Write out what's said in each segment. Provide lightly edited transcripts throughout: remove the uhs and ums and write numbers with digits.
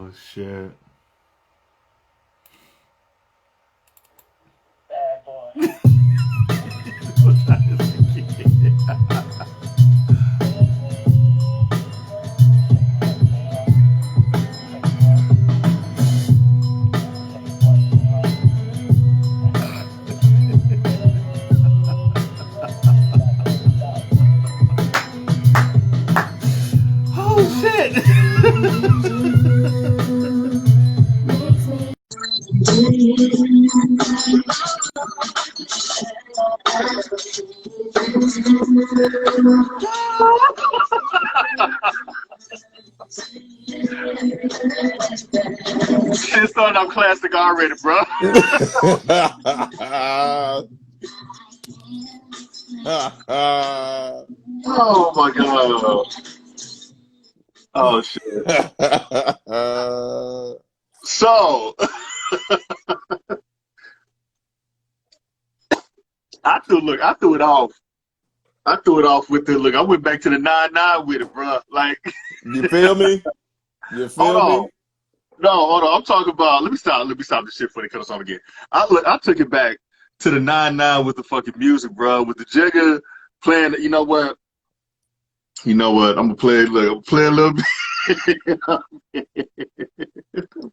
Oh shit. Bad boy. Oh shit. It started off classic already, bro. Oh my god. Oh shit. So I threw it off. I threw it off with the look. I went back to the 9-9 with it, bro. Like, You feel me? You hold feel on. me? No, hold on. I'm talking about. Let me stop this shit before they cut us off again. I took it back to the 9-9 with the fucking music, bro. With the jigger playing. You know what? You know what? I'm gonna play. Look, I'm gonna play a little bit.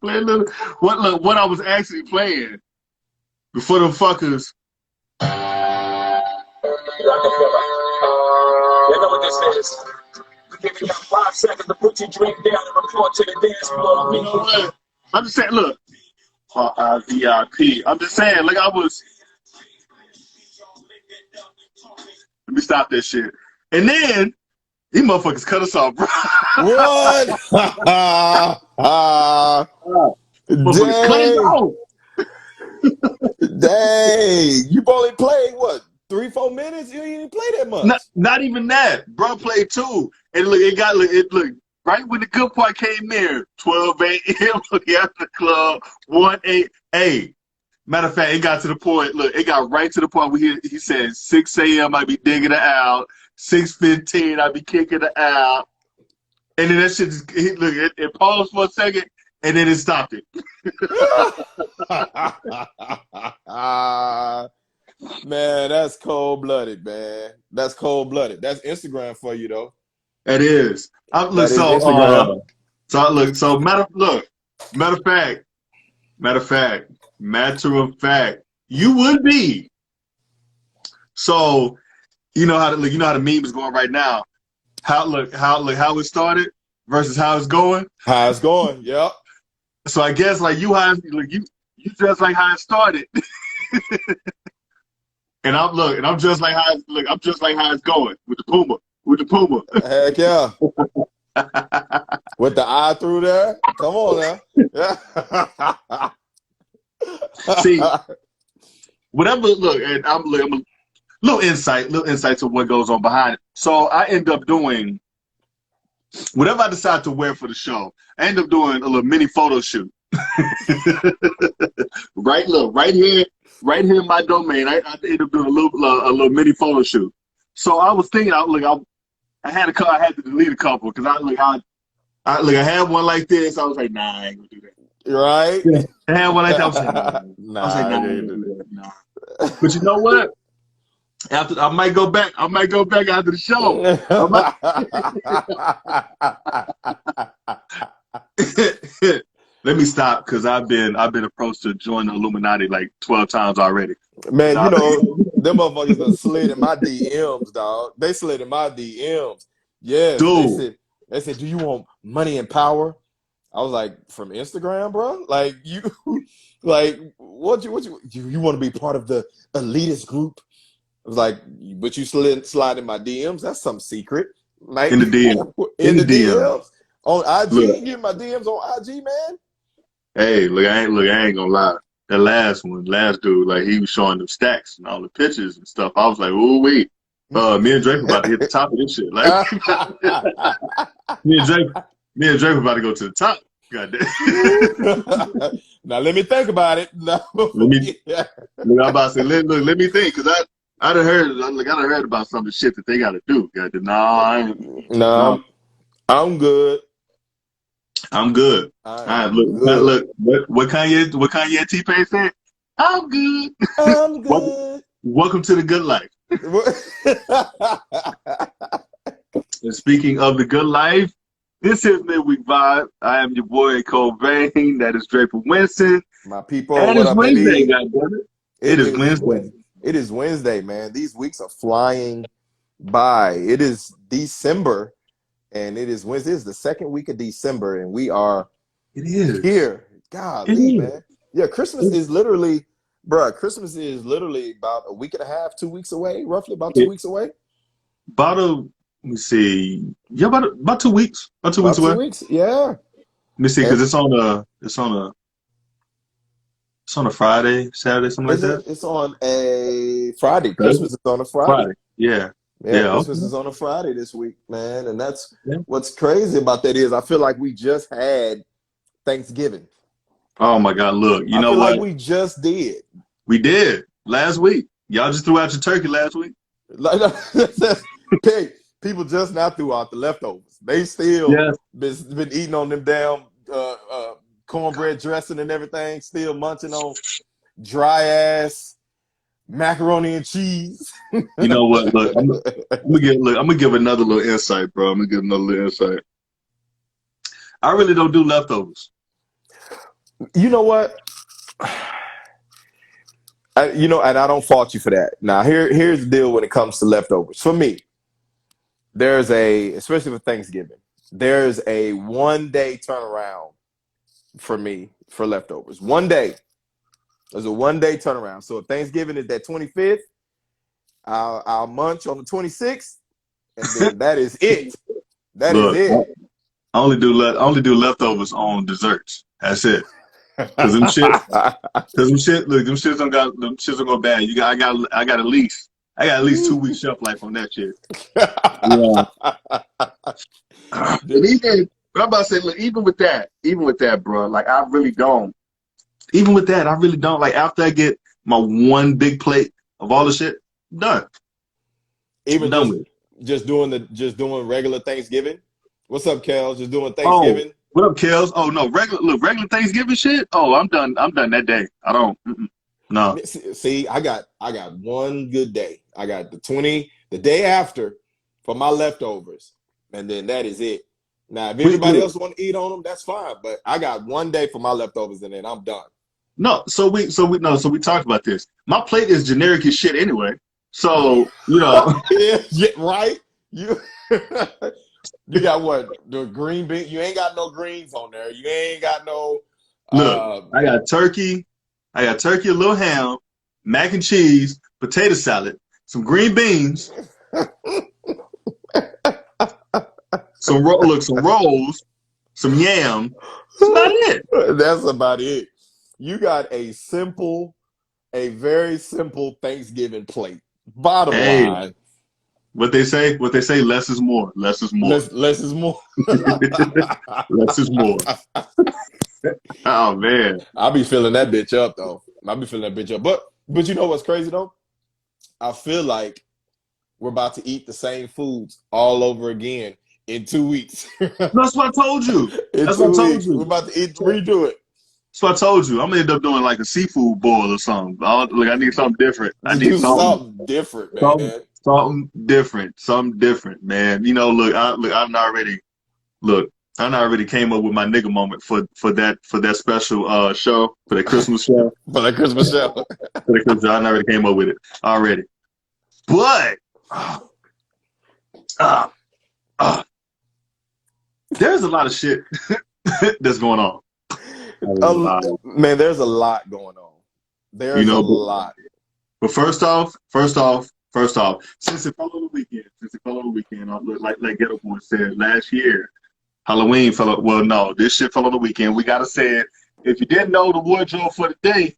Play a little. What I was actually playing before the fuckers. You know what this is. Give you 5 seconds to put your drink down and report to the dance floor. You know what? I'm just saying, look, VIP. I'm just saying, like I was. Let me stop that shit. And then these motherfuckers cut us off, bro. What? Motherfuckers cut us Dang. off. Dang. You only played what? 3-4 minutes? You didn't even play that much. Not even that. Bro played 2. And look, look, right when the good part came there, 12 a.m. Look at the club, 1 a.m. Matter of fact, it got to the point, look, it got right to the point where he said 6 a.m. I'd be digging it out, 6:15 I'd be kicking it out. And then that shit just, look, it paused for a second, and then it stopped it. Man, that's cold-blooded, man. That's cold-blooded. That's Instagram for you, though. It is. That is Instagram. Matter of fact, you would be. So, you know how the meme is going right now. How it started versus how it's going. How it's going? Yep. So I guess like you just like how it started. And I'm just like how it's going with the Puma. Heck yeah. With the eye through there? Come on now. See, whatever. Look, and I'm a little insight to what goes on behind it. So I end up doing whatever I decide to wear for the show. I end up doing a little mini photo shoot. Right here in my domain. I end up doing a little mini photo shoot. So I was thinking, I had to delete a couple because I had one like this. I was like, nah, I ain't gonna do that. Right? Yeah. I had one like that. I was like, nah. But you know what? After I might go back after the show. Let me stop because I've been approached to join the Illuminati like 12 times already. Man, you know, them motherfuckers done slid in my DMs, dog. They slid in my DMs. Yes. Dude. They said, do you want money and power? I was like, from Instagram, bro? Like you like what you want to be part of the elitist group? I was like, but you slide in my DMs? That's some secret. Like in the DM. In the DMs. On IG, look, you in my DMs on IG, man. Hey, look, I ain't gonna lie. That last dude, like he was showing them stacks and all the pictures and stuff. I was like, ooh wait. Me and Drake about to hit the top of this shit. Like me and Drake about to go to the top. Goddamn. Now let me think about it. No. I'm about to say, let me think, because I done heard about some of the shit that they gotta do. No, I'm good. I'm good. I All right, am good. look. What Kanye T-Pain said? I'm good. I'm Welcome, good. welcome to the good life. And speaking of the good life, this is Midweek Vibe. I am your boy Cole Vane. That is Draper Winston. My people, And what it's up, Wednesday, baby? goddammit. It It is is Wednesday. Wednesday. It is Wednesday, man. These weeks are flying by. It is December, and it is Wednesday. It's the second week of December, and we are It is. here. It Golly, is. man. Yeah, Christmas is literally, bruh, Christmas is literally about a week and a half, 2 weeks away, roughly about 2 weeks away. About a, let me see. Yeah, about 2 weeks. About 2 weeks About away. 2 weeks, yeah. Let me see, And because it's on a Friday, Saturday, something like that. it's on a Friday. Okay. Christmas is on a Friday. Friday. Yeah. Yeah, Yeah. Christmas Okay. is on a Friday this week, man. And that's Yeah. what's crazy about that is I feel like we just had Thanksgiving. Oh my God! Look, you I know feel like what? we just did. We did last week. Y'all just threw out your turkey last week. Like, hey, people just now threw out the leftovers. They still Yeah. been eating on them damn cornbread dressing and everything, still munching on dry ass macaroni and cheese. You know what? Look, I'm gonna give another little insight, bro. I'm gonna give another little insight. I really don't do leftovers. You know what? And I don't fault you for that. Now, here's the deal when it comes to leftovers. For me, especially for Thanksgiving, there's a 1 day turnaround for me for leftovers. 1 day. There's a 1 day turnaround. So if Thanksgiving is that 25th, I'll munch on the 26th, and then that is it. That is Look, it. I only do leftovers on desserts. That's it. Cause them shit, look, them shits don't go bad. I got at least 2 weeks shelf life on that shit. Yeah. And even, I'm about to say, look, even with that, bro, like I really don't. Even with that, I really don't. Like after I get my one big plate of all the shit, done. Even Done with it. just doing regular Thanksgiving. What's up, Kel? Just doing Oh, Thanksgiving. what up, Kels? Oh no, regular Thanksgiving shit. Oh, I'm done. I'm done that day. I don't. No. See, I got one good day. I got the day after for my leftovers, and then that is it. Now, if anybody else want to eat on them, that's fine. But I got 1 day for my leftovers, and then I'm done. No, so we talked about this. My plate is generic as shit anyway. So, you know. Yeah, right? You you got what? The green bean? You ain't got no greens on there. You ain't got no Look, I got turkey, a little ham, mac and cheese, potato salad, some green beans, some rolls, some yam. That's about it. That's about it. You got a very simple Thanksgiving plate. Bottom Hey, line. what they say, less is more. Less is more. Less is more. Less is more. Oh man. I'll be filling that bitch up though. But you know what's crazy though? I feel like we're about to eat the same foods all over again in 2 weeks. That's what I told you. In That's 2 what I told weeks. We're you. about to redo it. That's what I told you. I'm gonna end up doing like a seafood boil or something. I need something different. I Just need do something different, man. something different, man. You know, I already came up with my nigga moment for that special show, for that Christmas show. For that Christmas show. For the Christmas show, I already came up with it already. But there's a lot of shit that's going on. Man, there's a lot going on. There's a lot. But first off, since it fell on the weekend, like Ghetto Boy said last year, Halloween fell on. Well, no, this shit fell on the weekend. We gotta say it. If you didn't know, the wardrobe for the day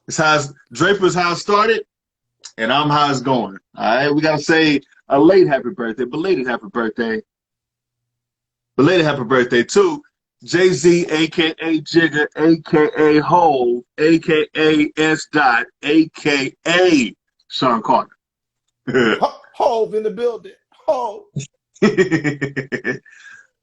is Draper's how it started, and I'm how it's going. All right, we gotta say a belated happy birthday to Jay-Z, aka Jigga, aka Hove, aka S. Dot, aka Sean Carter. Hove in the building. Hove.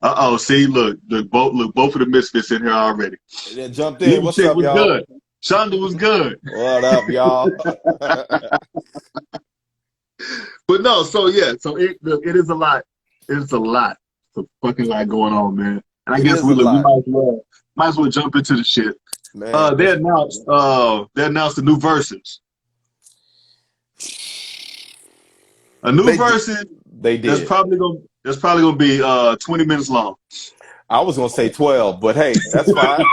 Uh-oh, see, look, both of the misfits in here already. And then jumped in. Little What's chick up, was y'all? good. Shonda was good. What up, y'all? But no, so yeah, so it is a lot. It's a lot. It's a fucking lot going on, man. And I It guess is a we lot, might as well jump into the shit. man. They announced the new verses. A new They did. verses They that's did. probably gonna be 20 minutes long. I was gonna say 12, but hey, that's fine.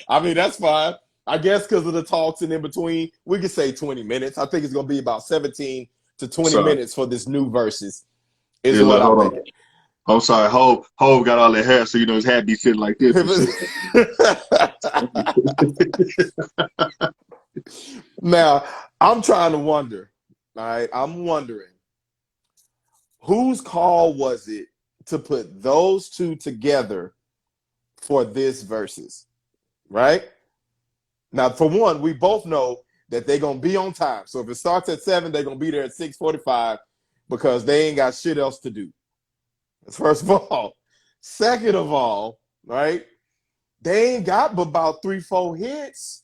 I mean, that's fine. I guess because of the talks and in between, we could say 20 minutes. I think it's gonna be about 17 to 20 Sorry. minutes for this new verses. Is Yeah, what look, I'm hold on. thinking. I'm sorry, Hove got all that hair, so you know his hat be sitting like this and shit. Now, I'm trying to wonder. All right, I'm wondering whose call was it to put those two together for this verses, right? Now, for one, we both know that they're gonna be on time. So if it starts at 7, they're gonna be there at 6:45 because they ain't got shit else to do. First of all. Second of all, right? They ain't got but about 3-4 hits,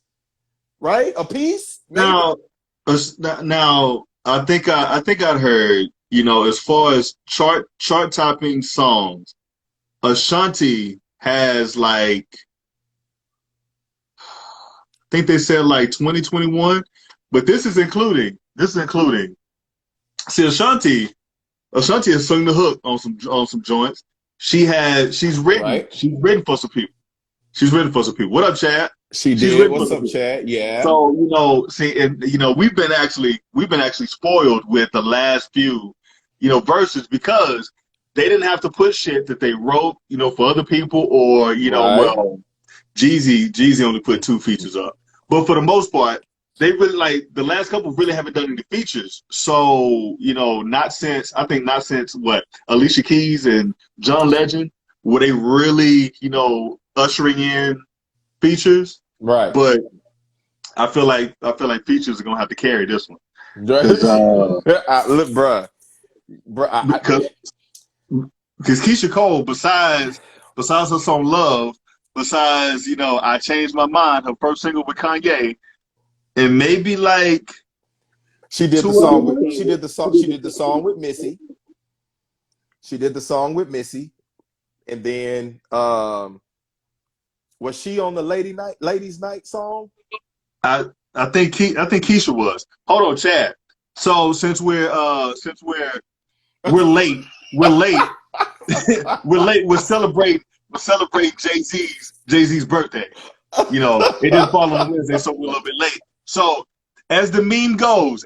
right? A piece, maybe. Now, I think I'd heard, you know, as far as chart topping songs, Ashanti has like, I think they said like 2021, but this is including. See, Ashanti has sung the hook on some joints. She's Right. written for some people. She's written for some people. What up, Chad? She She's did. written for What's some up, people. Chad? Yeah. So, you know, see, and you know, we've been actually spoiled with the last few, you know, verses because they didn't have to put shit that they wrote, you know, for other people, or, you know, Right. well, Jeezy only put 2 features up. But for the most part, they really, like, the last couple really haven't done any features. So, you know, not since what, Alicia Keys and John Legend, were they really, you know, ushering in features. Right. But I feel like features are gonna have to carry this one Look, bruh. because Keisha Cole, besides her song "Love," besides, you know, I Changed My Mind, her first single with Kanye, and maybe like she did 2 the other song with ones. she did the song with Missy. She did the song with Missy. And then was she on the ladies night song? I think Keisha was. Hold on, Chad. So since we're late, we're late. We're late. We're celebrating Jay-Z's birthday. You know, it didn't fall on Wednesday, so we're a little bit late. So as the meme goes,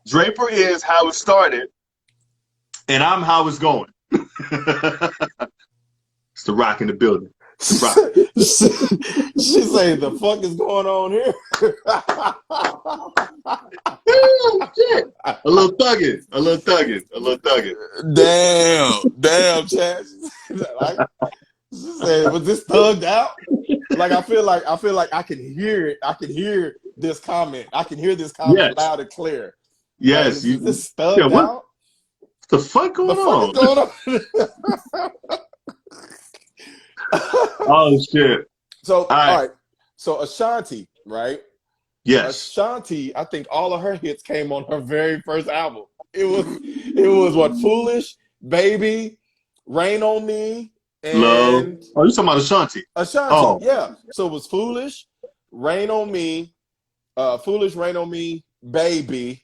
Draper is how it started, and I'm how it's going. It's the rock in the building. The rock. She say the fuck is going on here? Oh, shit. A little thugging. Damn, Chad. Like, she said, was this thugged out? Like I feel like I can hear it. I can hear this comment. I can hear this comment Yes. loud and clear. Yes. Like, is this thugged what out? the fuck The going fuck on? is going on? Oh shit. So, All right. So Ashanti, right? Yes. Ashanti, I think all of her hits came on her very first album. It was what, Foolish, Baby, Rain on Me, Love. and Oh, you talking about Ashanti? Ashanti. Oh. Yeah. So it was Foolish, Rain on Me, Foolish, Rain on Me, Baby.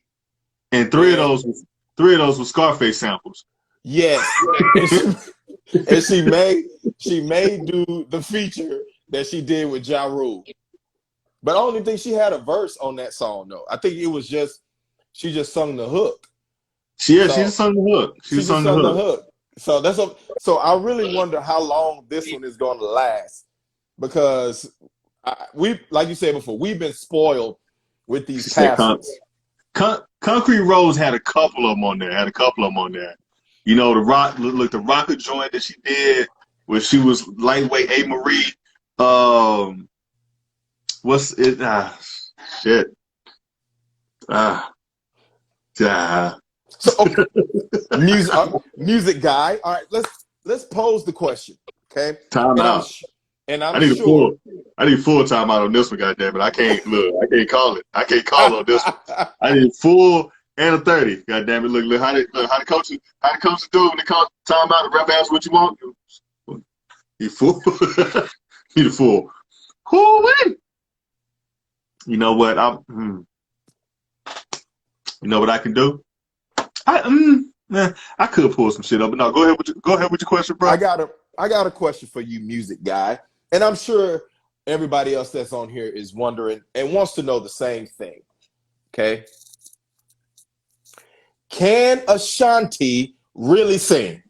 And three of those were Scarface samples. Yes. And she may do the feature that she did with Ja Rule. But I don't even think she had a verse on that song, though. I think it was just she just sung the hook. She just sung the hook. She just sung sung the the hook. hook. So I really wonder how long this one is going to last, because we, like you said before, we've been spoiled with these past ones. Concrete Rose had a couple of them on there. You know, the rocker joint that she did where she was lightweight A. Marie. What's it? Shit. So okay, music guy. All right, let's pose the question. Okay, Time and out. I'm I need a sure. full time out on this one, goddamn it. I can't call it. I can't call on this one. I need full and a 30. Goddamn it. Look how the coaches do when they call time out. The ref asks what you want. You full. You the full. Whoo-wee. You know what? You know what I can do? I could pull some shit up, but no, go ahead with your question, bro. I got a question for you, music guy, and I'm sure everybody else that's on here is wondering and wants to know the same thing. Okay, can Ashanti really sing?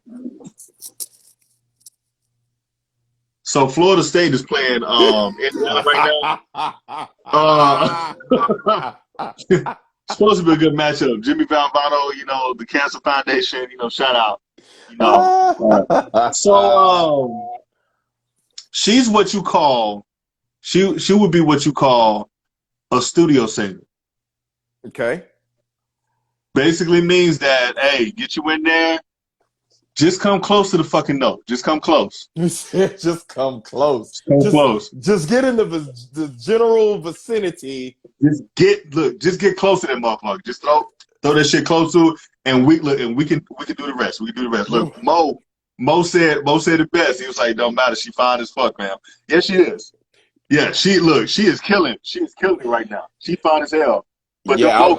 So Florida State is playing Indiana right now. Supposed to be a good matchup. Jimmy Valvano, the Cancer Foundation, shout out. So she's what you call she would be what you call a studio singer. Okay. Basically means that, hey, get you in there, just come close to the fucking note. Just come close. Just come close. Close. Just get in the general vicinity. Just get close to that motherfucker. Just throw that shit close to it, and we can do the rest. We can do the rest. Look, Mo said it best. He was like, "Don't matter. She fine as fuck, man." Yeah, she is. Yeah, she is killing. She is killing it right now. She fine as hell. But yeah,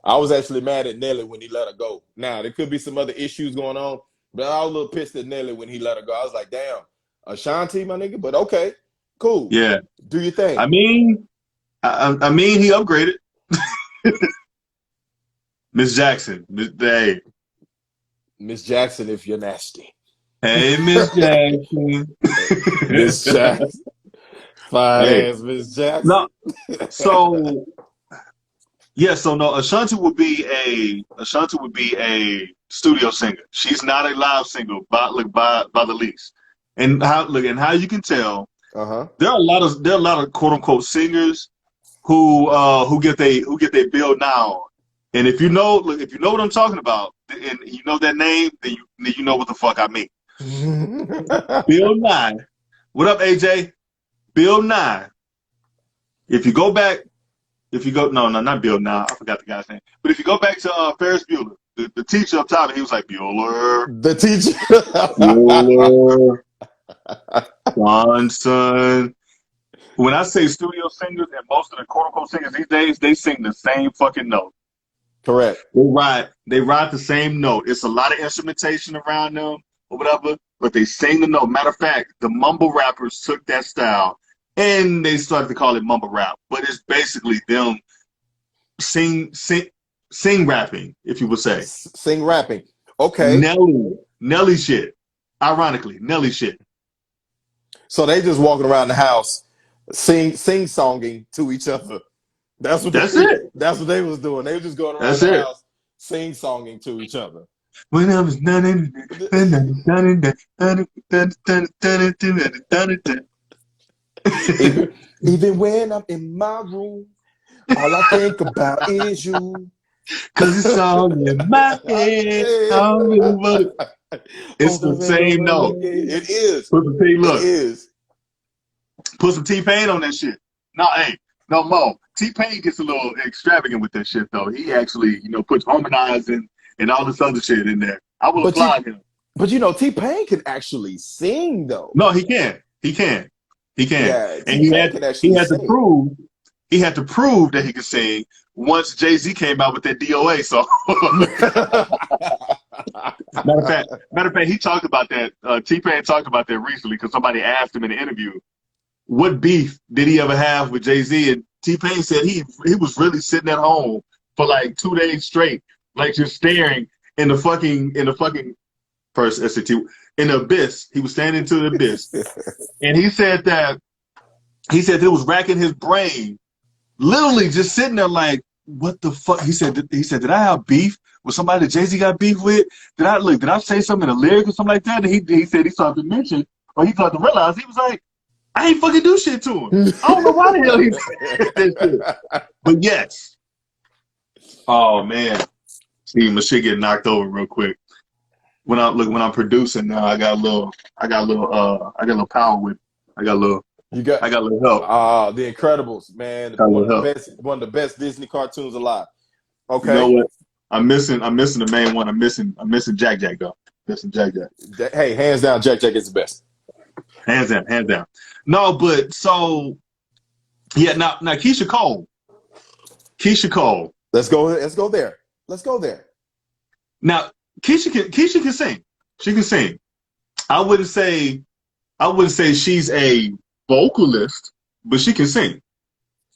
I was actually mad at Nelly when he let her go. Now there could be some other issues going on, but I was a little pissed at Nelly when he let her go. I was like, "Damn, Ashanti, my nigga." But okay, cool. Yeah, do your thing. I mean, he upgraded. Miss Jackson, Miss Jackson, if you're nasty. Hey, Miss Jackson. Miss Jackson. Fine ass Miss Jackson. No, so no, Ashanti would be a studio singer. She's not a live singer by the least. And how you can tell, there are a lot of quote unquote singers who get they bill now. And if you know what I'm talking about, and you know that name, then you know what the fuck I mean. Bill Nye. What up, AJ? Bill Nye. No, not Bill Nye. I forgot the guy's name. But if you go back to Ferris Bueller, the teacher up top, he was like, Bueller. The teacher. Bueller. Johnson. When I say studio singers, and most of the quote-unquote singers these days, they sing the same fucking note. Correct. They ride the same note. It's a lot of instrumentation around them or whatever, but they sing the note. Matter of fact, the mumble rappers took that style and they started to call it mumble rap. But it's basically them sing rapping, if you would say. Sing rapping. Okay. Nelly shit. Ironically, Nelly shit. So they just walking around the house sing-songing to each other. That's what they was doing. They were just going around the house sing-songing to each other. When I was even when I'm in my room, all I think about is you. Cause it's all in my head. It's the same note. It is. It is. Put some T-Pain on that shit. No, Mo. T-Pain gets a little extravagant with that shit, though. He actually, puts harmonizing and all this other shit in there. I will applaud him. But T-Pain can actually sing, though. No, he can. Yeah, and he had to prove that he could sing once Jay-Z came out with that DOA song. Matter of fact, he talked about that. T-Pain talked about that recently because somebody asked him in an interview, what beef did he ever have with Jay-Z? And T-Pain said he was really sitting at home for like 2 days straight, like just staring in the abyss. He was standing into the abyss. And he said that it was racking his brain, literally just sitting there like, what the fuck? He said, did I have beef with somebody that Jay-Z got beef with? Did I say something in a lyric or something like that? And he said he started to mention, or he started to realize, he was like, I ain't fucking do shit to him. I don't know why the hell he said that shit. But yes. Oh man. See, my shit get knocked over real quick. When I'm producing now, I got a little power with. I got a little, You got I got a little help. The Incredibles, man. Got a One little of the help. best Disney cartoons alive. You know Okay. what? I'm missing the main one. I'm missing Jack Jack though. Missing Jack Jack. Hey, hands down, Jack Jack is the best. Hands down, hands down. No, but so yeah. Now Keisha Cole. Keisha Cole. Let's go there. Let's go there. Now Keisha can sing. She can sing. I wouldn't say she's a vocalist, but she can sing.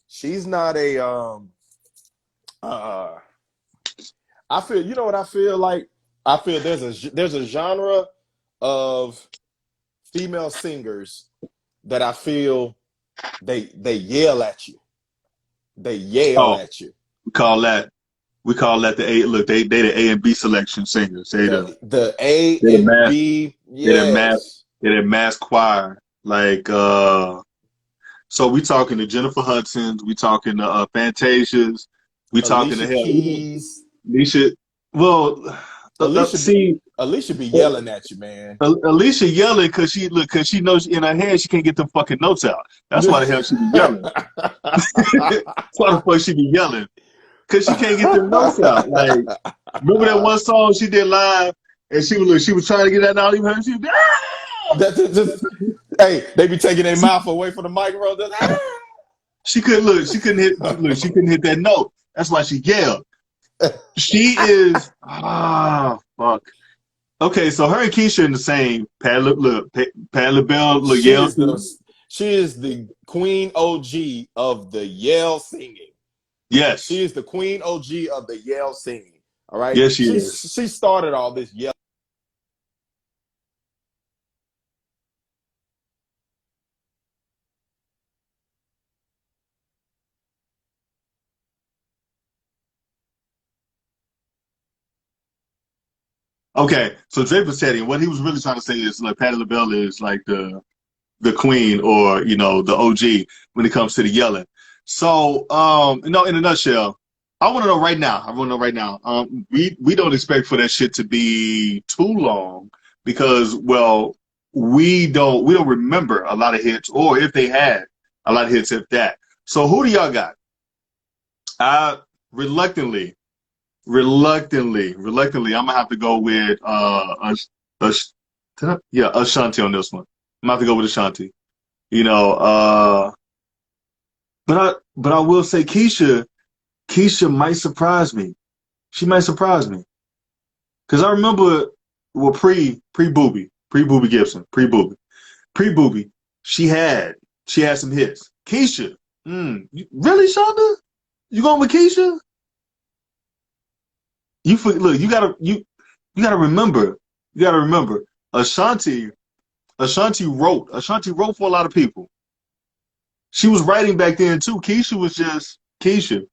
She's not a I feel, you know what I feel like? I feel there's a genre of female singers that I feel they yell at you. They yell at you. We call that the A. Look, they the A and B selection singers. The A they the and mass, B, yes. they're the mass choir. Like so we talking to Jennifer Hudson's, we talking to Fantasia's, we talking Alicia to hell. Keys. Alicia, well, Alicia be yelling at you, man. Alicia yelling because she knows in her head she can't get them fucking notes out. That's why the hell she be yelling. That's why the fuck she be yelling. Because she can't get them notes out. Like, remember that one song she did live and she was trying to get that out, even her, she was, hey, they be taking their mouth away from the microphone. she couldn't hit that note. That's why she yelled. She is fuck. Okay, so her and Keisha in the same. Pat LaBelle yell. She is the queen OG of the yell singing. Yes, she is the queen OG of the yell singing. All right. Yes, she is. She started all this yell. Okay, so Draper said it. What he was really trying to say is like Patti LaBelle is like the queen or the OG when it comes to the yelling. So in a nutshell, I want to know right now. We don't expect for that shit to be too long because we don't remember a lot of hits, or if they had a lot of hits, if that. So who do y'all got? Reluctantly, I'm gonna have to go with Ashanti on this one. I'm gonna have to go with Ashanti. But I will say Keisha might surprise me. She might surprise me. Cause I remember pre Booby Gibson, pre Booby, she had some hits. Keisha, really, Shonda? You going with Keisha? You gotta remember. Ashanti wrote for a lot of people. She was writing back then too. Keisha was just Keisha.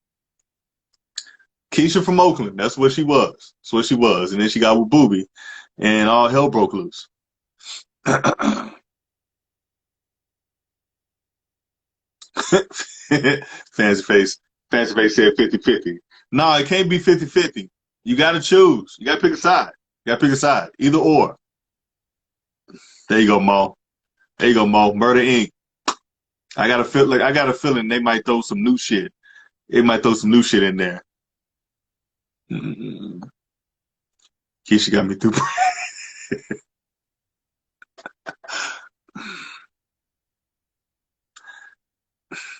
Keisha from Oakland. That's what she was. And then she got with Booby, and all hell broke loose. Fancy face said 50-50. No, it can't be 50-50. You got to choose. You got to pick a side. Either or. There you go, Mo. Murder Inc. I got a feeling they might throw some new shit. It might throw some new shit in there. Keisha got me through.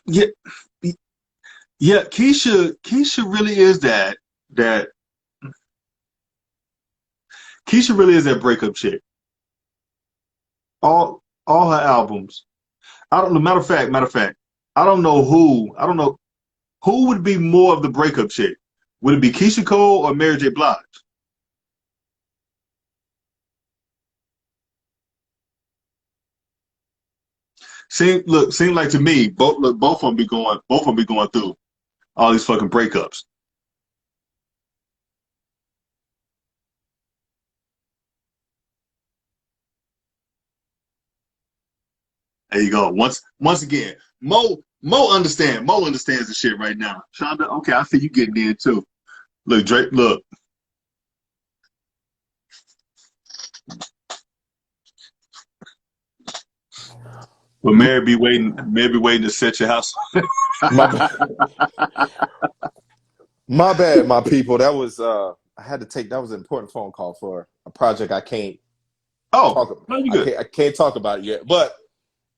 Yeah. Keisha really is that. Keisha really is that breakup chick. All her albums. I don't know. Matter of fact, I don't know who would be more of the breakup chick. Would it be Keisha Cole or Mary J. Blige? Seem like to me both of them be going through all these fucking breakups. There you go. Once again, Mo understands the shit right now. Shonda, okay, I see you getting in too. Look, Drake, look. Well, Mary be waiting to set your house. My my bad, my people. That was I had to take that was an important phone call for a project I can't Oh, talk no, you good. I can't talk about it yet. But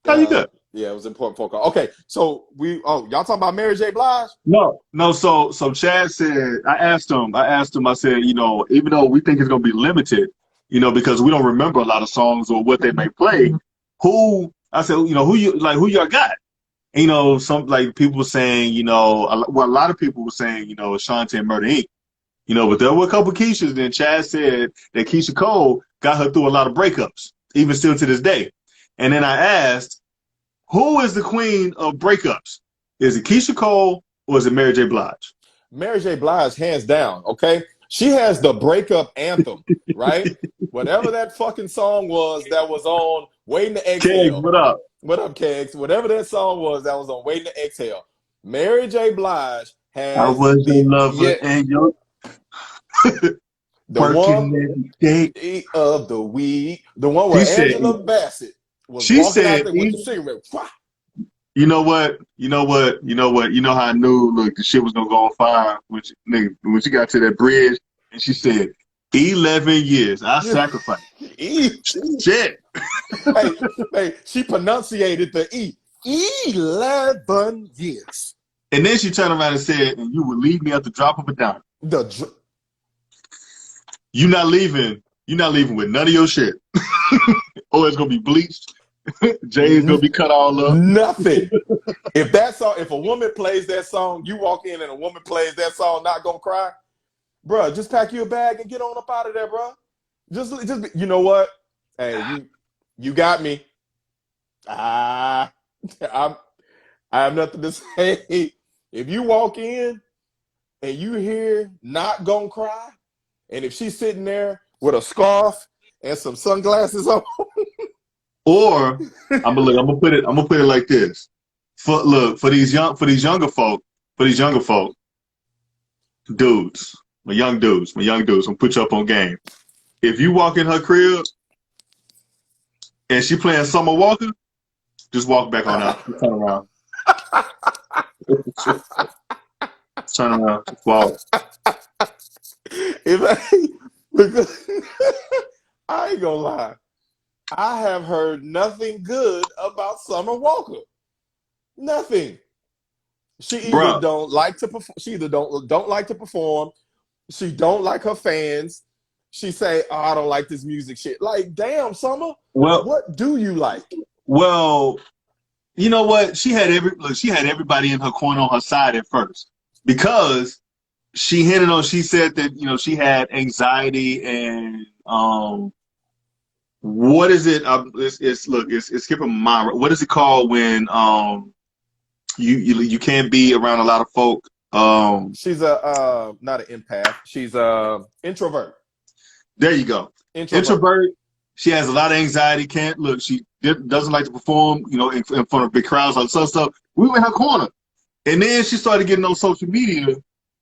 How you good? yeah, it was an important phone call. Okay, so y'all talking about Mary J. Blige? No. So Chad said, I said, even though we think it's gonna be limited, because we don't remember a lot of songs or what they may play, I said, who y'all got? Some like people were saying, a lot of people were saying, Ashanti and Murder Inc. But there were a couple Keishas. Then Chad said that Keisha Cole got her through a lot of breakups, even still to this day. And then I asked, who is the queen of breakups? Is it Keisha Cole or is it Mary J. Blige? Mary J. Blige, hands down. Okay, she has the breakup anthem, right? Whatever that fucking song was that was on Waiting to Kegs, Exhale. what up? What up, Kegs? Whatever that song was that was on Waiting to Exhale. Mary J. Blige I has was your lover yeah, and your the working one every day. of the week, the one She where said, Angela Bassett was she walking out said, there with the cigarette. you know what? You know how I knew, look, the shit was gonna go on fire when she got to that bridge and she said, 11 years, I sacrificed. Shit. Hey, she pronunciated the E. 11 years. And then she turned around and said, and you will leave me at the drop of a dime. You're not leaving with none of your shit. Or it's gonna be bleached. Jay's gonna be cut all up. Nothing. If a woman plays that song, you walk in and a woman plays that song, not gonna cry, bruh, just pack your bag and get on up out of there, bruh. Just you know what? Hey, you got me. I have nothing to say. If you walk in and you hear not gonna cry, and if she's sitting there with a scarf and some sunglasses on, or I'm gonna put it like this. For these younger folk, dudes, my young dudes, I'm gonna put you up on game. If you walk in her crib and she playing Summer Walker, just walk back on out. Turn around. Turn around. Just walk. Because I ain't gonna lie, I have heard nothing good about Summer Walker. Nothing. She either don't like to perform. She either don't like to perform. She don't like her fans. She say, "Oh, I don't like this music shit." Like, damn, Summer. Well, what do you like? Well, you know what? She had everybody in her corner on her side at first because she said that she had anxiety and what is it? It's skipping my mind. What is it called when you can't be around a lot of folk? She's a not an empath. She's a introvert. There you go. Introvert. She has a lot of anxiety. She doesn't like to perform, in front of big crowds, like some stuff. We were in her corner, and then she started getting on social media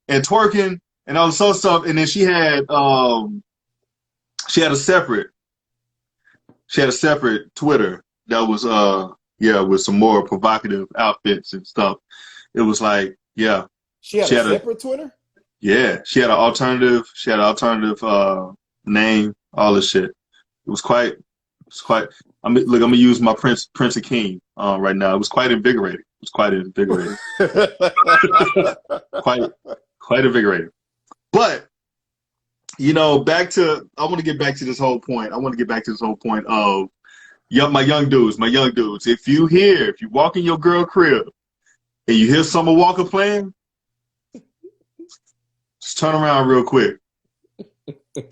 and twerking and all this other stuff. And then she had a separate Twitter that was with some more provocative outfits and stuff. It was like, yeah, she had a separate Twitter. Yeah, she had an alternative. Name, all this shit. It was quite. I'm gonna use my Prince of King right now. It was quite invigorating. Quite invigorating. But I want to get back to this whole point. Of my young dudes. If you walk in your girl crib and you hear Summer Walker playing, just turn around real quick.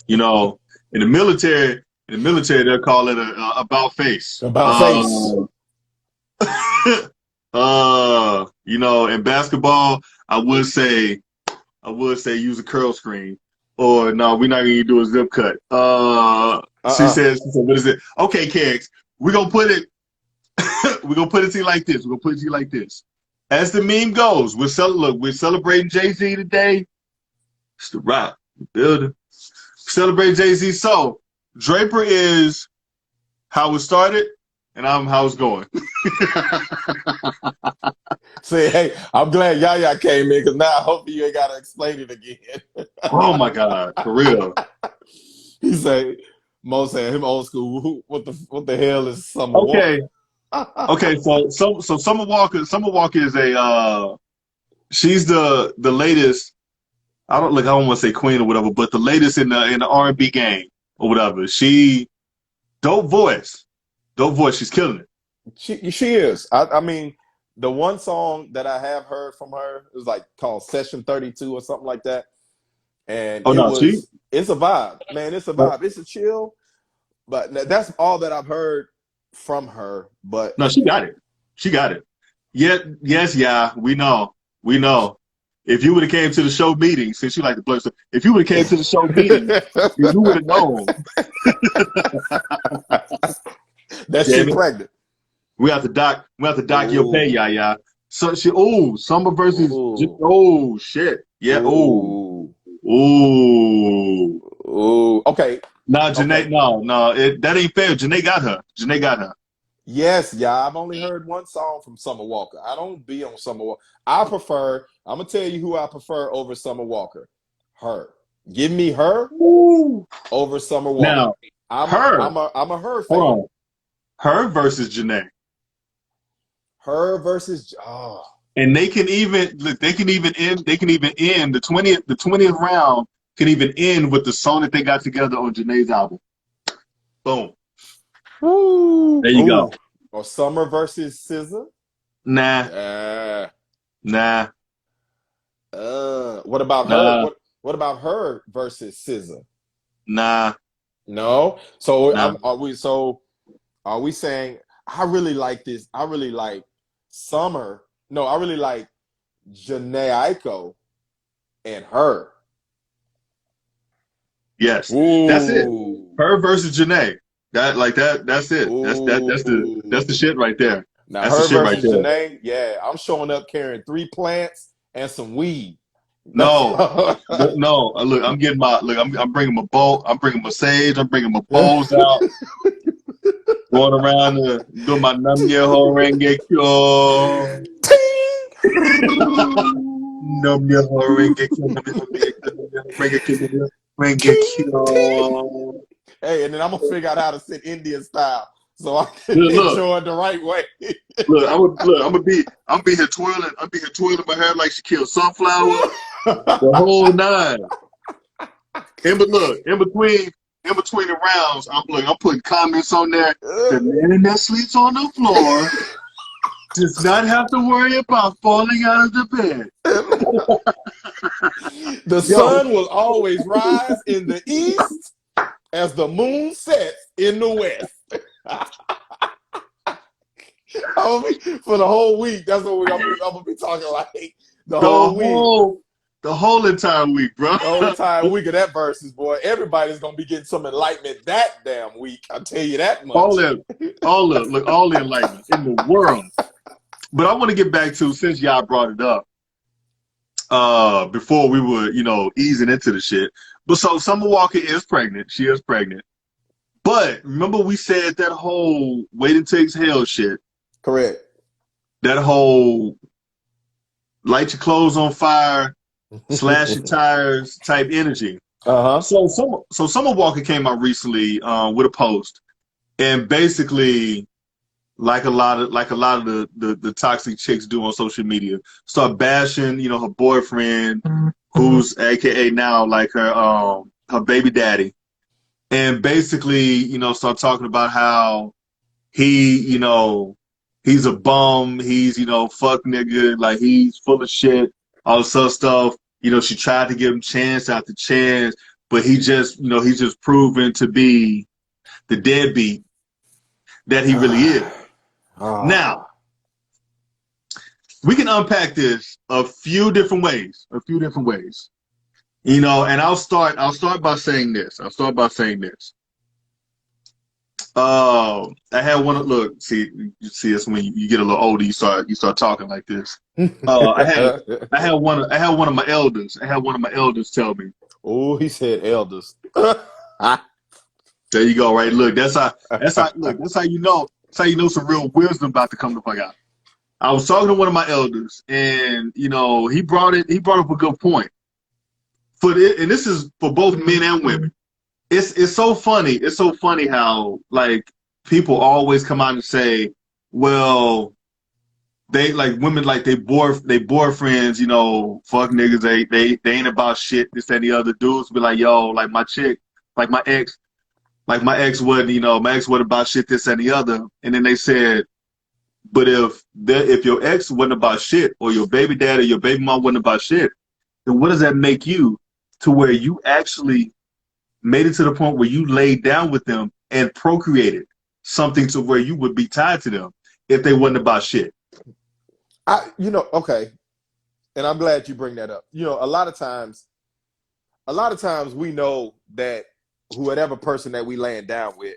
In the military, they'll call it a about face. About face. In basketball, I would say use a curl screen. Or no, we're not gonna do a zip cut. She said, what is it? Okay, Kegs, we're gonna put it to you like this. As the meme goes, we're celebrating Jay-Z today. It's the rock, the building. Celebrate Jay-Z. So Draper is how it started, and how's it going? Say, hey, I'm glad Yaya came in because now hopefully you ain't gotta explain it again. Oh my God, for real. He say, Mo said him old school. What the hell is Summer Okay, Walker? okay. So Summer Walker is a she's the latest. I don't want to say queen or whatever, but the latest in the R&B game or whatever. She dope voice. She's killing it. She is. I mean, the one song that I have heard from her is like called Session 32 or something like that. And Oh no, it's a vibe, man. It's a vibe. It's a chill. But that's all that I've heard from her. But no, she got it. She got it. Yeah, yes, yeah. We know. If you would have came to the show meeting, since you like to play stuff, if you would have came to the show meeting, you would have known. That shit pregnant. We have to dock your pay, yeah. So Summer versus shit. Yeah, Ooh. Okay. Nah, Janae, no, that ain't fair. Janae got her. Yes, yeah. I've only heard one song from Summer Walker. I don't be on Summer Walker. I'm gonna tell you who I prefer over Summer Walker. Her. Give me her over Summer Walker. Now, I'm a her fan. Hold on. Her versus Janae. Her versus and they can even end the 20th round can even end with the song that they got together on Janae's album. Boom. Ooh. There you go. Or Summer versus SZA? Nah. What about her? What about her versus SZA? Nah. No. So are we saying I really like this? I really like Summer. No, I really like Janae Aiko and her. Yes. Ooh. That's it. Her versus Janae. That's it. Ooh. That's the shit right there. Now that's her the shit versus right Janae, yeah, I'm showing up carrying 3 plants and some weed. No. Look, I'm bringing my bowl. I'm bringing my sage. I'm bringing my bowls out. Going around doing my Namyeho Rengekyo. Namyeho Rengekyo. Hey, and then I'm gonna figure out how to sit Indian style so I can enjoy it the right way. I'm gonna be here twirling. I'm be here twirling my hair like she killed sunflower. The whole 9. In between the rounds, I'm putting comments on there. The man that sleeps on the floor does not have to worry about falling out of the bed. The sun will always rise in the east as the moon sets in the west. For the whole week, that's what I'm gonna be talking like. The whole week. The whole entire week, bro. The whole entire week of that versus, boy. Everybody's gonna be getting some enlightenment that damn week. I'll tell you that much. All the enlightenment in the world. But I want to get back to, since y'all brought it up, before we were, easing into the shit. But so Summer Walker is pregnant. She is pregnant. But remember we said that whole wait until exhale shit. Correct. That whole light your clothes on fire, slash your tires type energy. So Summer Walker came out recently with a post, and basically, like a lot of the toxic chicks do on social media, start bashing, her boyfriend, who's AKA now like her baby daddy, and basically, start talking about how he, he's a bum, he's, fuck nigga, like he's full of shit, all this other stuff. She tried to give him chance after chance, but he's just proven to be the deadbeat that he really is. Now, we can unpack this a few different ways. And I'll start by saying this. I had one. Look, see, it's when you get a little older, you start talking like this. I had one of my elders. Tell me. Oh, he said elders. There you go. Right. Look, that's how you know. That's how you know some real wisdom about to come the fuck out. I was talking to one of my elders, and you know, he brought up a good point. And this is for both men and women. It's so funny. It's so funny how like people always come out and say, well, they like women like they boyfriends, you know, fuck niggas, they ain't about shit, this, that, and the other. Dudes be like, yo, like my chick, like my ex wasn't, you know, my ex wasn't about shit, this, and the other. And then they said, but if your ex wasn't about shit, or your baby dad or your baby mom wasn't about shit, then what does that make you to where you actually made it to the point where you laid down with them and procreated something to where you would be tied to them if they wasn't about shit? Okay. And I'm glad you bring that up. You know, a lot of times we know that whatever person that we laying down with,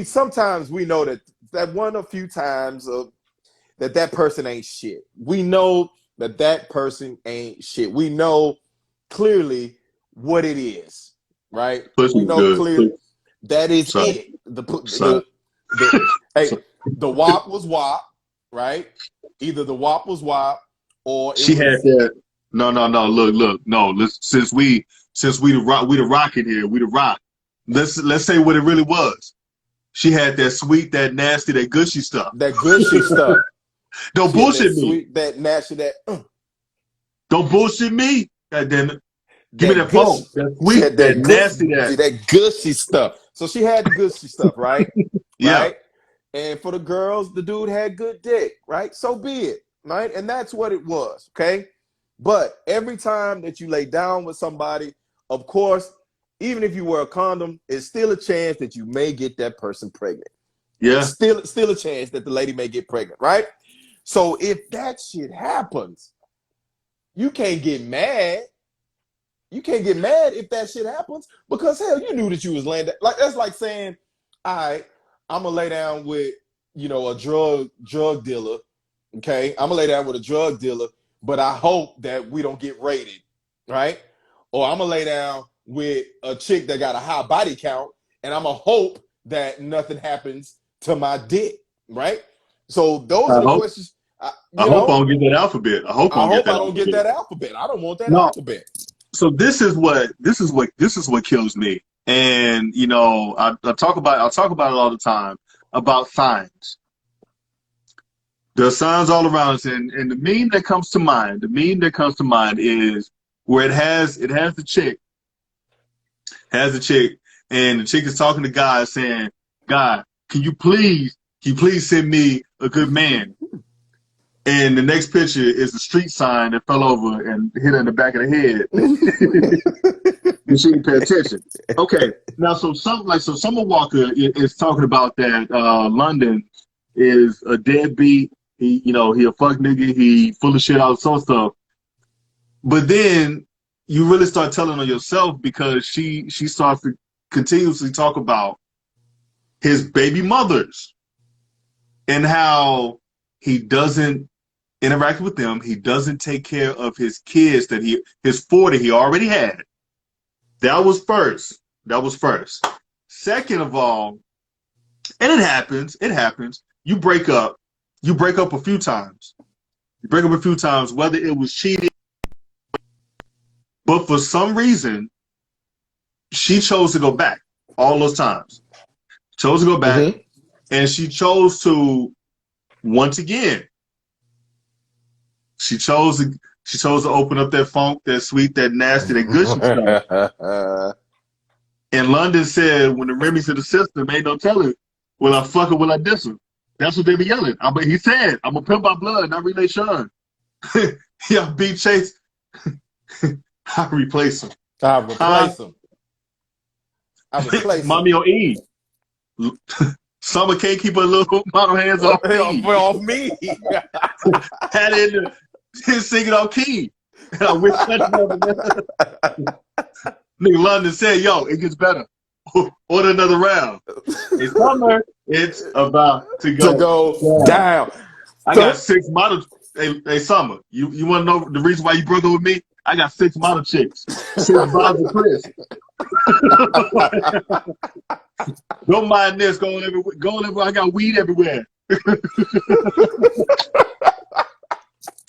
sometimes we know that one or few times that person ain't shit. We know that person ain't shit. We know clearly what it is, right? We know clearly that is it. The WAP was WAP, right? Either the WAP was WAP or she had that. No. Look. No, since we the rock in here, we the rock. Let's say what it really was. She had that sweet, that nasty, that gushy stuff. That gushy stuff. Don't bullshit me. Sweet, that nasty, that. Don't bullshit me. God damn it. Give me that phone. That sweet, that nasty, that gushy stuff. So she had the gushy stuff, right? Yeah. Right? And for the girls, the dude had good dick, right? So be it, right? And that's what it was, okay? But every time that you lay down with somebody, of course, even if you wear a condom, it's still a chance that you may get that person pregnant. Yeah. Still a chance that the lady may get pregnant, right? So if that shit happens, you can't get mad. You can't get mad if that shit happens because hell, you knew that you was laying down. Like that's like saying, all right, I'm gonna lay down with, you know, a drug dealer. Okay, I'm gonna lay down with a drug dealer, but I hope that we don't get raided, right? Or I'm gonna lay down with a chick that got a high body count, and I'm gonna hope that nothing happens to my dick, right? So those are the questions. I hope I don't get that alphabet. I hope I don't get that alphabet. I don't want that alphabet. So this is what kills me. And you know, I'll talk about it all the time about signs. There's signs all around us, and the meme that comes to mind is where it has the chick, and the chick is talking to God saying, God, can you please send me a good man? And the next picture is a street sign that fell over and hit her in the back of the head. And she didn't pay attention. Okay, now so Summer Walker is talking about that London is a deadbeat. He a fuck nigga. He full of shit, all some stuff. But then you really start telling on yourself because she starts to continuously talk about his baby mothers and how he doesn't interact with them. He doesn't take care of his kids his 40 he already had. That was first. Second of all, and it happens. You break up a few times. Whether it was cheating, but for some reason, she chose to go back all those times. And she chose to, once again, she chose to open up that funk, that sweet, that nasty, that gushy stuff. And London said, when the Remy's in the system, ain't no telling, will I fuck her, will I diss her? That's what they be yelling. He said, I'm a pimp by blood, not relation. Yeah, beat Chase. I replace him. Mommy or E. Summer can't keep her little model hands off me. Had it in the singing off key. I wish Nigga London said, yo, it gets better. Order another round. It's summer. It's about to go down. I got 6 model. Hey, Summer, you want to know the reason why you broke up with me? I got 6 model chicks. 6 Bobs and Chris. Don't mind this. Going everywhere. Going everywhere. I got weed everywhere.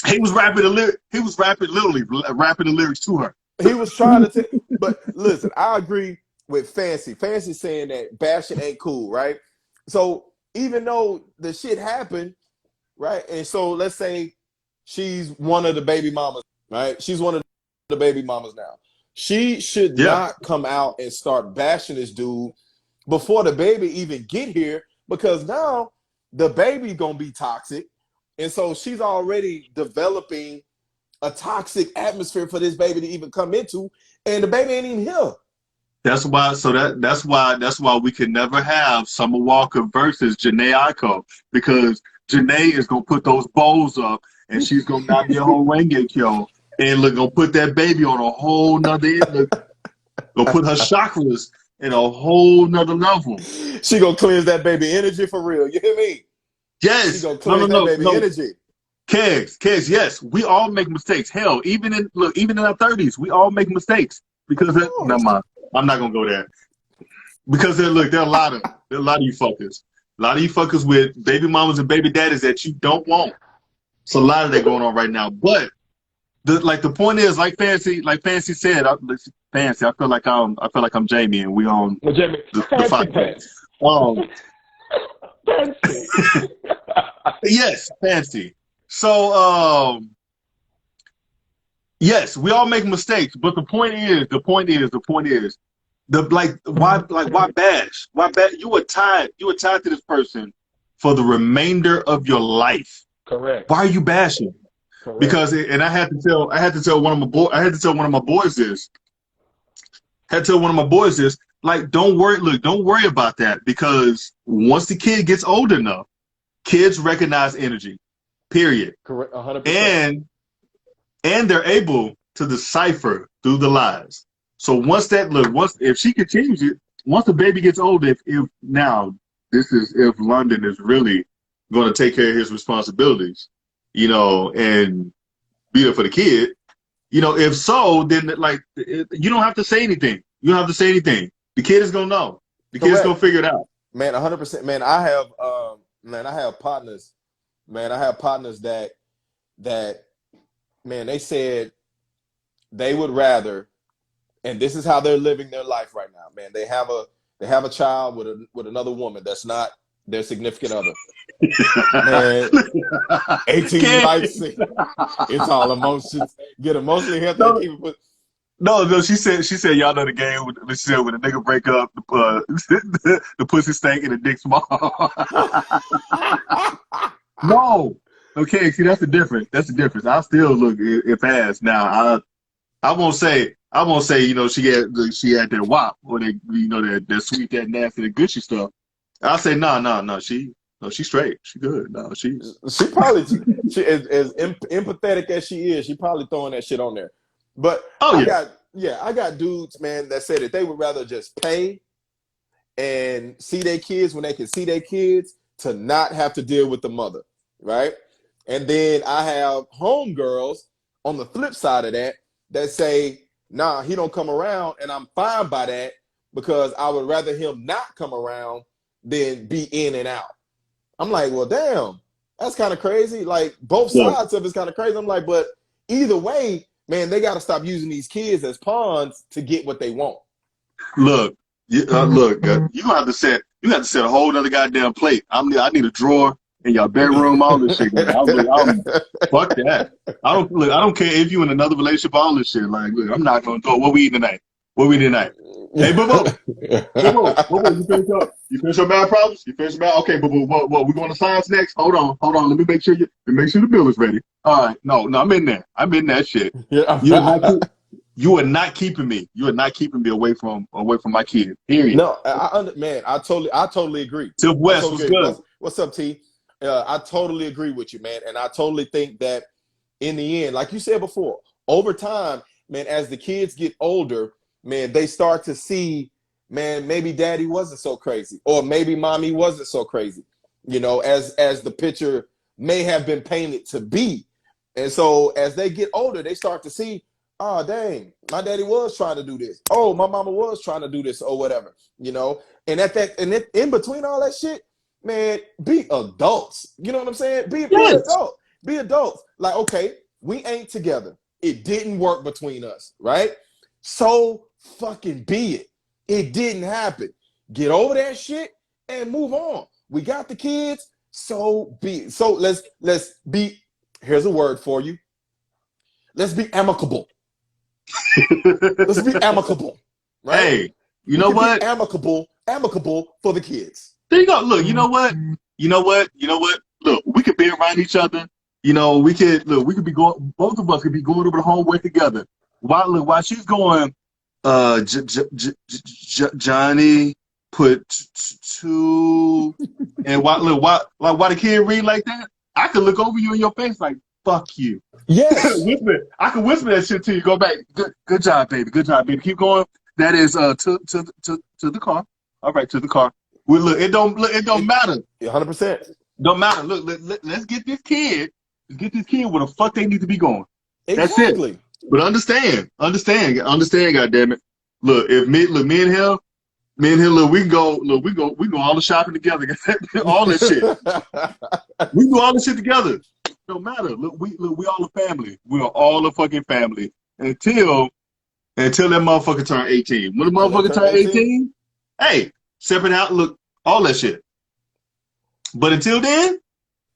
He was rapping the lyric. He was rapping literally rapping the lyrics to her. He was trying to but listen, I agree with Fancy. Fancy saying that bashing ain't cool, right? So even though the shit happened, right? And so let's say she's one of the baby mamas, right? She's one of the baby mamas now. She should not come out and start bashing this dude before the baby even get here, because now the baby gonna be toxic. And so she's already developing a toxic atmosphere for this baby to even come into, and the baby ain't even here. That's why. So that's why we can never have Summer Walker versus Janae Aiko, because Janae is gonna put those bowls up and she's gonna knock your whole Rengekyo and look, gonna put that baby on a whole nother end. Gonna put her chakras in a whole nother level. She gonna cleanse that baby energy for real. You hear me? Yes. She gonna cleanse that baby energy. Kegs, yes. We all make mistakes. Hell, even in our 30s, we all make mistakes. Because never mind. I'm not gonna go there. Because there are a lot of you fuckers. A lot of you fuckers with baby mamas and baby daddies that you don't want. It's a lot of that going on right now. But the point is, like Fancy said, Fancy, I feel like I'm Jamie and we on Jamie, the podcast. Fancy. Yes, Fancy. So yes, we all make mistakes, but the point is, why bash? Why bash? You were tied to this person for the remainder of your life. Correct. Why are you bashing? Correct. Because I had to tell one of my boys this. Like, don't worry about that, because once the kid gets old enough, kids recognize energy. Period. Correct. 100%. And they're able to decipher through the lies. So once if she continues it, once the baby gets older, if London is really going to take care of his responsibilities, and be there for the kid, if so, then you don't have to say anything. You don't have to say anything. The kid is gonna know. The kid's gonna figure it out. Man, 100%. Man, I have partners. Man, I have partners that man, they said they would rather, and this is how they're living their life right now. Man, they have a child with another woman that's not their significant other. Man, 18 lights. It's all emotions. Get emotionally healthy. No, she said y'all know the game. She said when a nigga break up, the pussy stank and the dick small. No. Okay, see, that's the difference. I still look it past. Now I won't say she had that WAP or that sweet, that nasty, the Gucci stuff. I'll say no, she's straight. She good. No, she probably as empathetic as she is, she probably throwing that shit on there. But I got dudes, man, that say that they would rather just pay and see their kids when they can see their kids to not have to deal with the mother, right? And then I have homegirls on the flip side of that say, nah, he don't come around, and I'm fine by that, because I would rather him not come around than be in and out. I'm like, well, damn, that's kind of crazy. Like, both sides of it's kind of crazy. I'm like, but either way, man, they got to stop using these kids as pawns to get what they want. Look, you gonna have to set a whole other goddamn plate. I need a drawer in your bedroom, all this shit. Fuck that. I don't care if you in another relationship, all this shit. Like, look, I'm not gonna do it. What we eating tonight? Hey, boo. You finish your math problems? Okay, boo. What? We going to science next? Hold on. Let me make sure the bill is ready. All right. No, I'm in there. I'm in that shit. Yeah. You are not keeping me. You are not keeping me away from my kid. Period. No, I totally agree. Tiff West was good. What's up, T? I totally agree with you, man. And I totally think that in the end, like you said before, over time, man, as the kids get older, man, they start to see, man, maybe daddy wasn't so crazy, or maybe mommy wasn't so crazy, as the picture may have been painted to be. And so as they get older, they start to see, oh dang, my daddy was trying to do this. Oh, my mama was trying to do this or whatever, you know. And in between all that shit, man, be adults. You know what I'm saying? Be an Yes. adult. Be adults. Like, okay, we ain't together. It didn't work between us, right? So fucking be it. It didn't happen. Get over that shit and move on. We got the kids, so be it. So let's be, here's a word for you. Let's be amicable. Let's be amicable, right? Hey, you We know can what? be amicable for the kids. There you go. Look, you know what? You know what? You know what? Look, we could be around each other. You know, we could be going. Both of us could be going over the homework together. While she's going, Johnny put two, and while the kid read like that, I could look over you in your face like, fuck you. Yes. Whisper. I can whisper that shit to you. Go back. Good job, baby. Good job, baby. Keep going. That is to the car. All right, to the car. Well, look, it don't matter. 100%. Don't matter. Look, let's get this kid. Let's get this kid where the fuck they need to be going. That's it. Exactly. But understand. God damn it. Look, if me and him, look, we can go all the shopping together. All this shit. We do all this shit together. No matter. Look, we all a family. We are all a fucking family until that motherfucker turn 18. When the motherfucker turn 18, hey, separate out. Look, all that shit. But until then,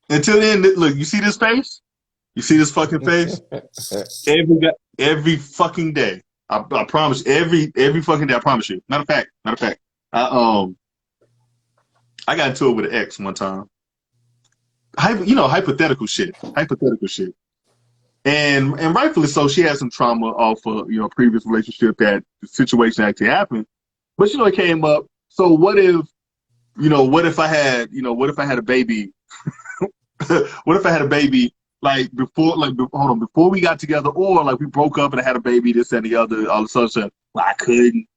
look, you see this face? You see this fucking face? Every fucking day. I promise. Every fucking day. I promise you. Matter of fact. I got into it with an ex one time. Hypothetical shit. And rightfully so, she had some trauma off a previous relationship that the situation actually happened. But it came up. So what if I had a baby? What if I had a baby before we got together, or like we broke up and I had a baby, this and the other, all of a sudden, well, I couldn't,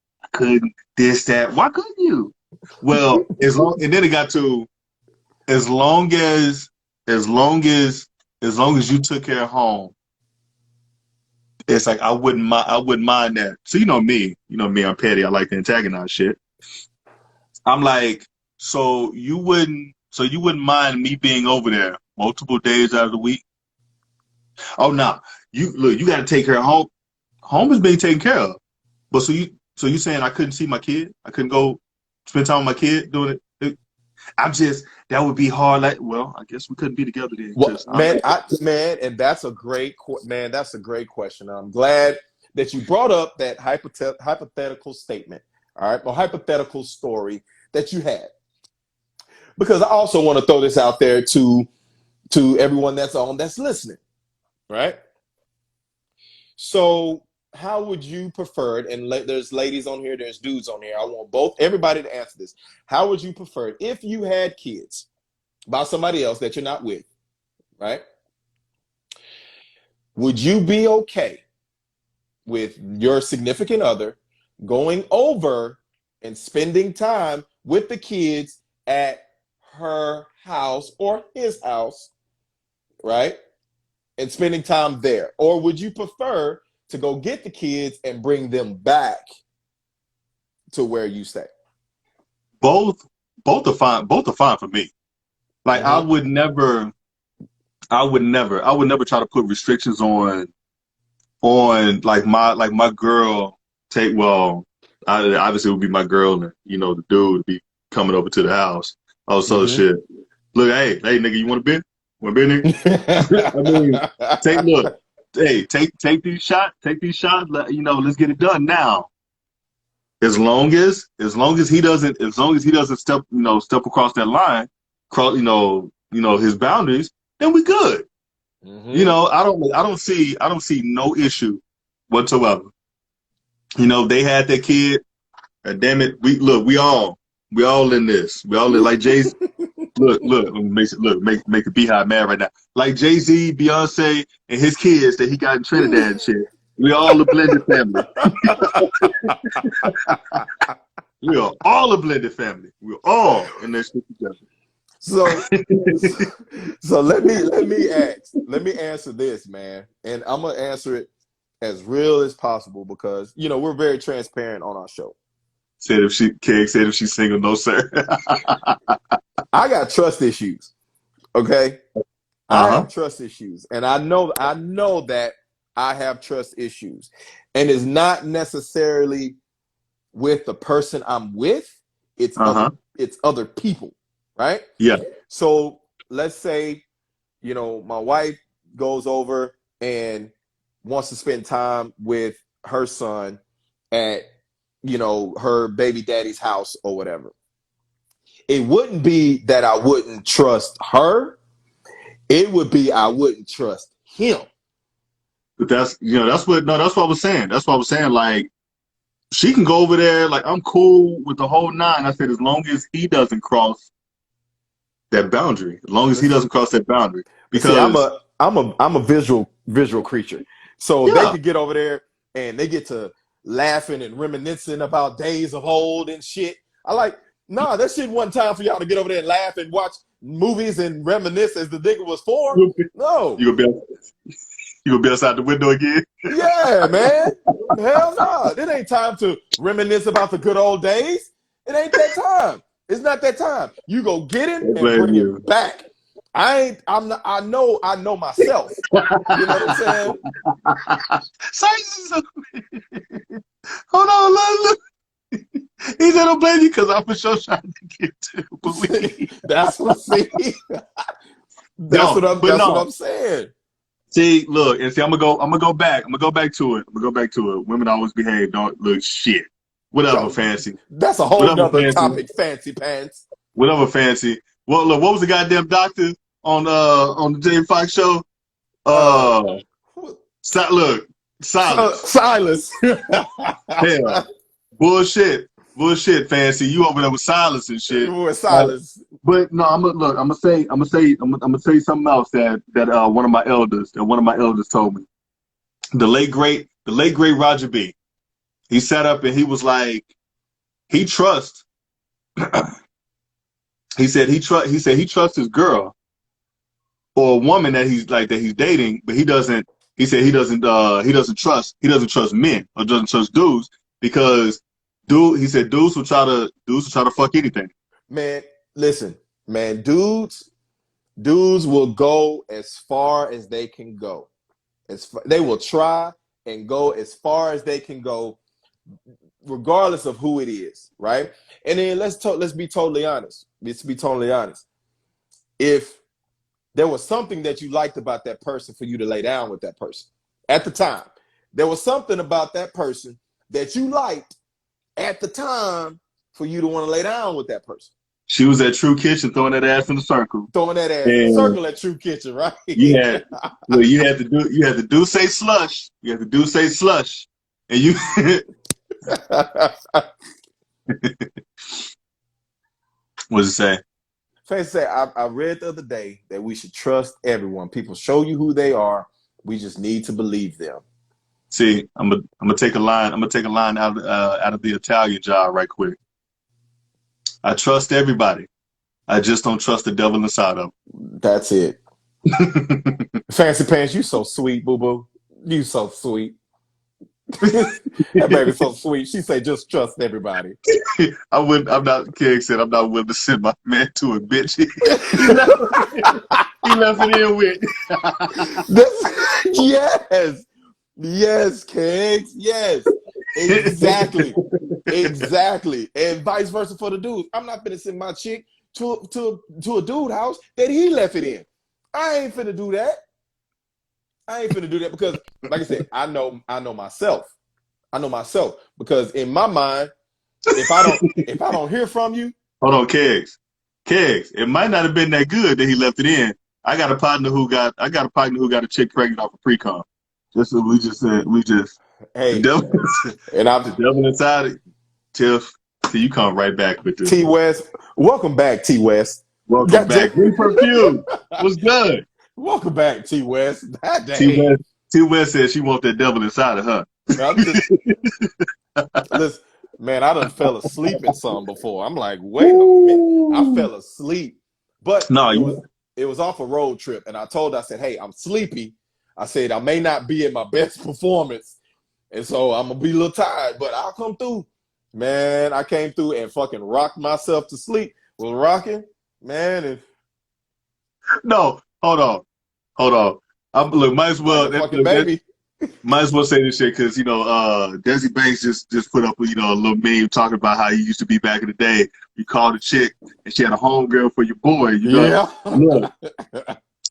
this, that. Why couldn't you? Well, and then it got to as long as you took care of home, it's like I wouldn't mind that. So me, I'm petty. I like to antagonize shit. I'm like, so you wouldn't mind me being over there multiple days out of the week? Oh no, you got to take care of home. Home is being taken care of. But so you saying I couldn't see my kid? I couldn't go spend time with my kid doing it? That would be hard. Like, well, I guess we couldn't be together then. Well, and that's a great question. I'm glad that you brought up that hypothetical statement. All right, or hypothetical story that you had, because I also want to throw this out there to everyone that's listening, right? So, how would you prefer it? And there's ladies on here, there's dudes on here. I want everybody to answer this. How would you prefer it if you had kids by somebody else that you're not with, right? Would you be okay with your significant other going over and spending time with the kids at her house or his house, right? And spending time there? Or would you prefer to go get the kids and bring them back to where you stay? Both are fine. Both are fine for me. Like, I would never try to put restrictions on like my girl obviously it would be my girl and the dude would be coming over to the house. Also shit. Look, hey nigga, you want a bit? Nigga? I mean, take these shots. Let's get it done now. As long as he doesn't step across that line, his boundaries, then we good. I don't see no issue whatsoever. They had that kid. Damn it, we all in this. We all in, like Jay-Z. Look, make the Beehive mad right now. Like Jay-Z, Beyonce, and his kids that he got in Trinidad and shit. We all a blended family. We are all a blended family. We're all in this shit together. So let me answer this, man, and I'm gonna answer it as real as possible because we're very transparent on our show. Keg said if she's single, no sir. I got trust issues. Okay. I have trust issues, and I know that I have trust issues, and it's not necessarily with the person I'm with. It's other people, right? Yeah. So let's say, my wife goes over and wants to spend time with her son at, her baby daddy's house or whatever. It wouldn't be that I wouldn't trust her. It would be I wouldn't trust him. But that's what I was saying. That's what I was saying. Like, she can go over there. Like, I'm cool with the whole nine. I said, as long as he doesn't cross that boundary. As long as he doesn't cross that boundary. Because see, I'm a visual creature. So they could get over there and they get to laughing and reminiscing about days of old and shit. That shit wasn't time for y'all to get over there and laugh and watch movies and reminisce as the nigga was 4. No. You gonna be outside the window again? Yeah, man. Hell no. It ain't time to reminisce about the good old days. It ain't that time. It's not that time. You go get him and bring him back. I know myself. You know what I'm saying? Hold on, look. He said, "Don't blame you because I'm for sure trying to get to." That's what I'm saying. See, look, and see, I'm gonna go back to it. Women always behave. Don't look shit. Whatever, fancy. That's a whole nother topic, fancy pants. Whatever, fancy. Well, look, what was the goddamn doctor on the Jamie Foxx show? Silas. Hell. Bullshit, fancy. You over there with Silas and shit. With Silas. But no, I'm gonna say something else that one of my elders told me. The late great Roger B. He sat up and he was like, he trusts. he said he trusts his girl or a woman that he's dating, but he doesn't. He said he doesn't trust men or doesn't trust dudes because. He said dudes will try to fuck anything. Man, listen, man, dudes will go as far as they can go. They will try and go as far as they can go, regardless of who it is, right? And then let's be totally honest. If there was something that you liked about that person for you to lay down with that person at the time, there was something about that person that you liked at the time for you to want to lay down with that person. She was at True Kitchen throwing that ass in the circle. Throwing that ass in the circle at True Kitchen, right? You had to do say slush. You had to do say slush. And you What's it say? Say, I read the other day that we should trust everyone. People show you who they are. We just need to believe them. See, I'm gonna take a line out of the Italian job right quick. I trust everybody. I just don't trust the devil inside of them. That's it. Fancy pants, you so sweet, boo boo. You so sweet. That baby's so sweet. She say, just trust everybody. I'm not willing to send my man to a bitch. He left it in with. Yes, Kegs. Yes. Exactly. And vice versa for the dudes. I'm not finna send my chick to a dude house that he left it in. I ain't finna do that because, like I said, I know myself. Because in my mind, if I don't hear from you, hold on, Kegs. It might not have been that good that he left it in. I got a partner who got a chick pregnant off of pre-com. Just so we just hey, the devil inside it. Tiff, so you come right back with this. T West, welcome back, T West. Welcome back. New perfume. What's good? Welcome back, T West. T West said she wants that devil inside of her. Listen, man, I done fell asleep in some before. I'm like, wait a minute, I fell asleep, but it was off a road trip, and I said, hey, I'm sleepy. I said I may not be in my best performance, and so I'm gonna be a little tired, but I'll come through. Man, I came through and fucking rocked myself to sleep. Was rocking, man, and No, hold on. Look, might as like well a fucking baby. might as well say this shit because Desi Banks just put up a little meme talking about how he used to be back in the day. You called a chick and she had a homegirl for your boy. Yeah. Look,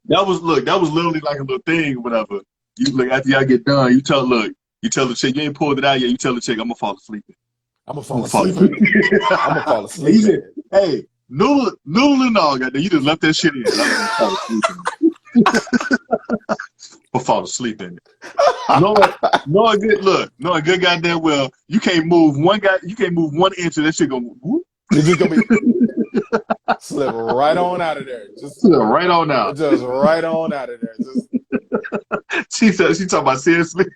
that was literally like a little thing or whatever. You look after y'all get done, you tell the chick you ain't pulled it out yet. You tell the chick I'm gonna fall asleep. I'm gonna fall asleep. I'm gonna fall asleep. He said, hey, noodle and all, goddamn, you just left that shit in. I'm gonna fall asleep in it. No, a good goddamn well, you can't move one inch and that shit gonna whoop. It's just gonna be slip right on out of there. Just slip right on out. Just right on out of there. She talking about seriously.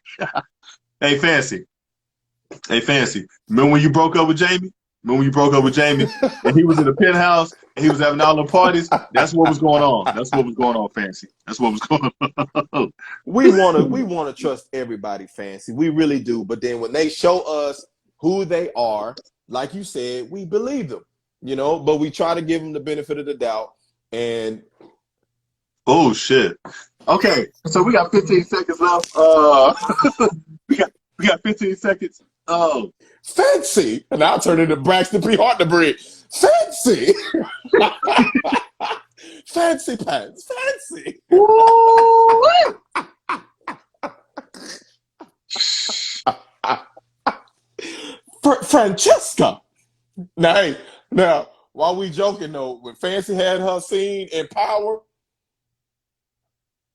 Hey, Fancy. Remember when you broke up with Jamie? And he was in the penthouse and he was having all the parties? That's what was going on. Fancy. That's what was going on. We wanna trust everybody, Fancy. We really do. But then when they show us who they are, like you said, we believe them. But we try to give them the benefit of the doubt. And oh shit. Okay, so we got 15 seconds left. We got 15 seconds. Oh, Fancy, and I'll turn into Braxton P. Hard to breathe. Fancy, fancy pants, fancy. Francesca. Now, while we joking though, when Fancy had her scene in Power,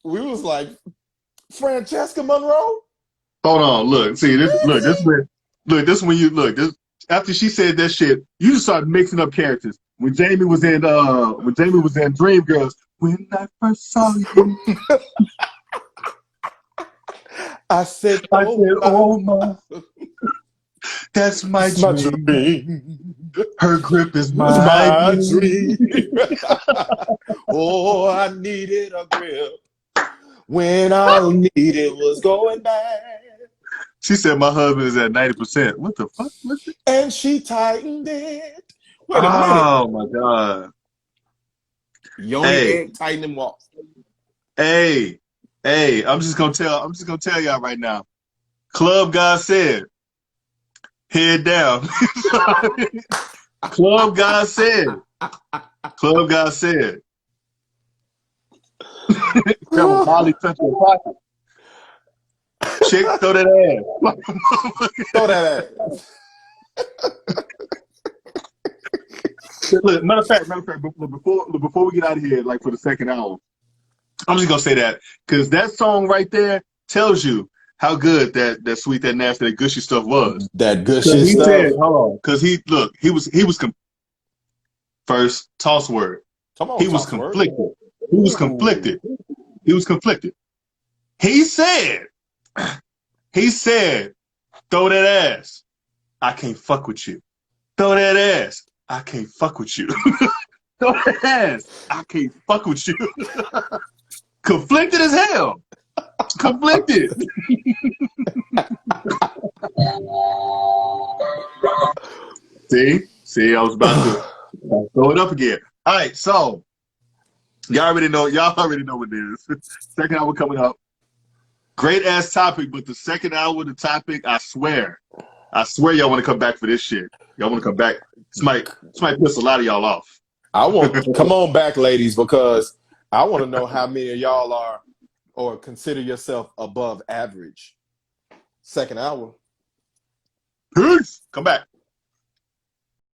we was like, Francesca Monroe. Hold on, look, see this. This when you look. This after she said that shit, you just started mixing up characters. When Jamie was in Dreamgirls, when I first saw you, I said, oh my, that's my dream. Her grip is my dream. Oh, I needed a grip when all I needed was going bad. She said my husband is at 90%. What the fuck? And she tightened it. Wait a minute. Oh my god. Yoni egg tightening walk. Hey, I'm just gonna tell y'all right now. Club God said, head down. Club God said. Grab a Molly touch your pocket. Chick, throw that ass. Look, matter of fact, before we get out of here, like for the second hour, I'm just gonna say that because that song right there tells you how good that sweet, that nasty, that gushy stuff was. That gushy stuff. Said, hold on, because he was first toss word. He was conflicted. He said, throw that ass. I can't fuck with you. Throw that ass. I can't fuck with you. Throw that ass. I can't fuck with you. Conflicted as hell. Conflicted. See, I was about to throw it up again. All right, so y'all already know what it is. Second hour coming up. Great ass topic, but the second hour of the topic, I swear y'all want to come back for this shit. Y'all want to come back. This might piss a lot of y'all off. I want come on back, ladies, because I want to know how many of y'all are or consider yourself above average. Second hour. Peace. Come back.